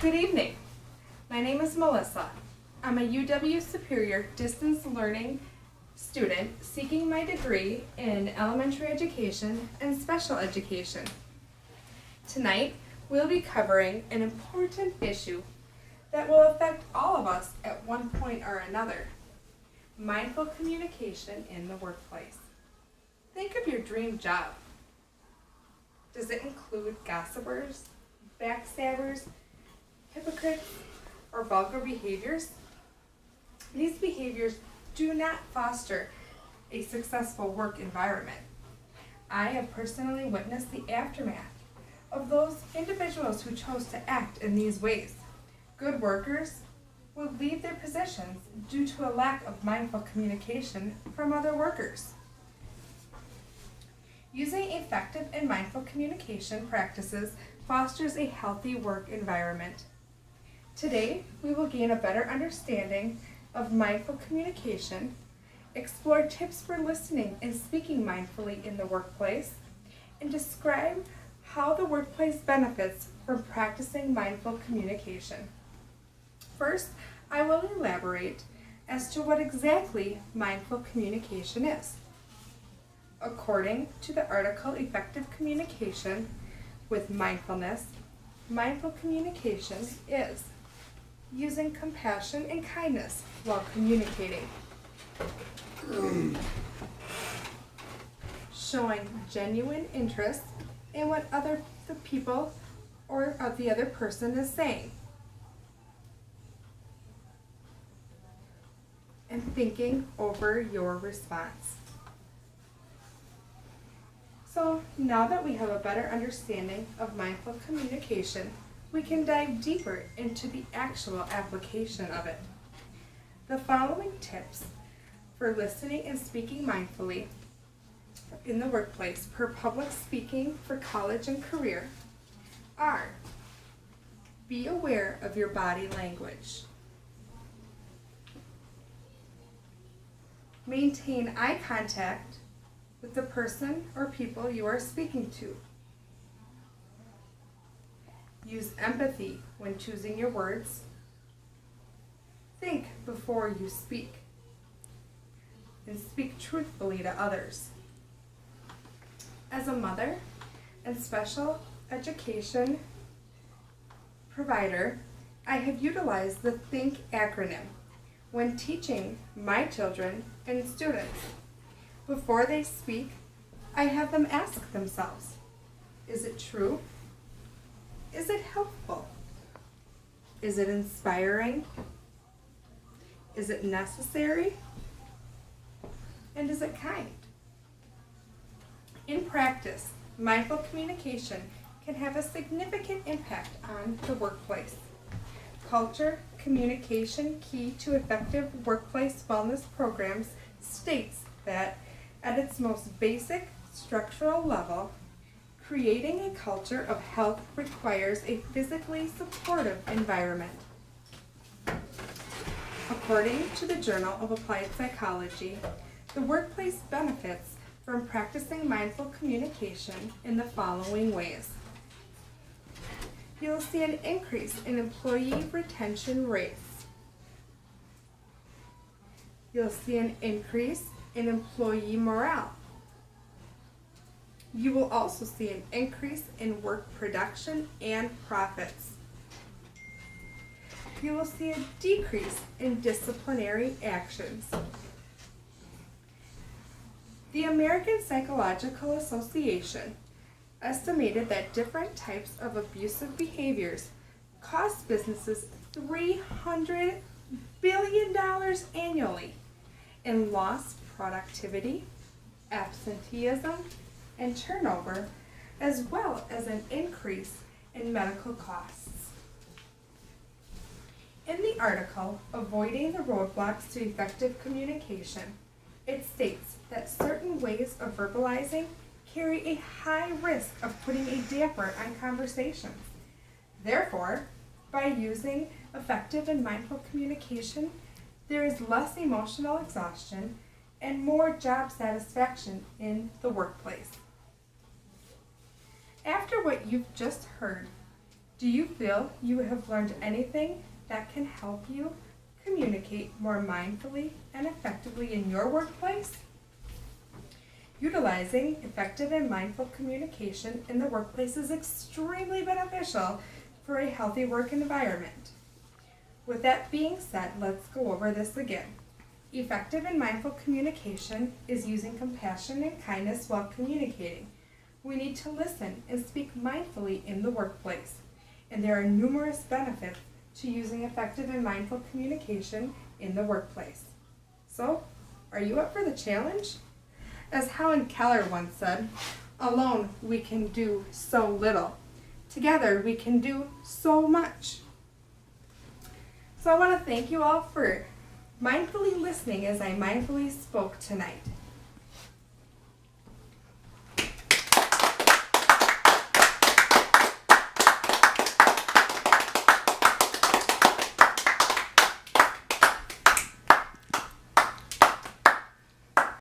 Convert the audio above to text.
Good evening. My name is Melissa. I'm a UW Superior distance learning student seeking my degree in elementary education and special education. Tonight, we'll be covering an important issue that will affect all of us at one point or another: mindful communication in the workplace. Think of your dream job. Does it include gossipers, backstabbers, hypocrites, or vulgar behaviors? These behaviors do not foster a successful work environment. I have personally witnessed the aftermath of those individuals who chose to act in these ways. Good workers would leave their positions due to a lack of mindful communication from other workers. Using effective and mindful communication practices fosters a healthy work environment. Today, we will gain a better understanding of mindful communication, explore tips for listening and speaking mindfully in the workplace, and describe how the workplace benefits from practicing mindful communication. First, I will elaborate as to what exactly mindful communication is. According to the article Effective Communication with Mindfulness, mindful communication is using compassion and kindness while communicating, showing genuine interest in what the people or the other person is saying, and thinking over your response. So now that we have a better understanding of mindful communication, we can dive deeper into the actual application of it. The following tips for listening and speaking mindfully in the workplace per Public Speaking for College and Career are: be aware of your body language. Maintain eye contact with the person or people you are speaking to. Use empathy when choosing your words. Think before you speak. And speak truthfully to others. As a mother and special education provider, I have utilized the THINK acronym when teaching my children and students. Before they speak, I have them ask themselves, is it true? Is it helpful? Is it inspiring? Is it necessary? And is it kind? In practice, mindful communication can have a significant impact on the workplace. Culture Communication Key to Effective Workplace Wellness Programs states that at its most basic structural level, creating a culture of health requires a physically supportive environment. According to the Journal of Applied Psychology, the workplace benefits from practicing mindful communication in the following ways. You'll see an increase in employee retention rates. You'll see an increase in employee morale. You will also see an increase in work production and profits. You will see a decrease in disciplinary actions. The American Psychological Association estimated that different types of abusive behaviors cost businesses $300 billion annually in lost productivity, absenteeism, and turnover, as well as an increase in medical costs. In the article, Avoiding the Roadblocks to Effective Communication, it states that certain ways of verbalizing carry a high risk of putting a damper on conversations. Therefore, by using effective and mindful communication, there is less emotional exhaustion and more job satisfaction in the workplace. After what you've just heard, Do you feel you have learned anything that can help you communicate more mindfully and effectively in your workplace? Utilizing effective and mindful communication in the workplace is extremely beneficial for a healthy work environment. With that being said, let's go over this again. Effective and mindful communication is using compassion and kindness while communicating. We need to listen and speak mindfully in the workplace, and there are numerous benefits to using effective and mindful communication in the workplace. So, are you up for the challenge? As Helen Keller once said, alone we can do so little. Together we can do so much. So I want to thank you all for mindfully listening as I mindfully spoke tonight.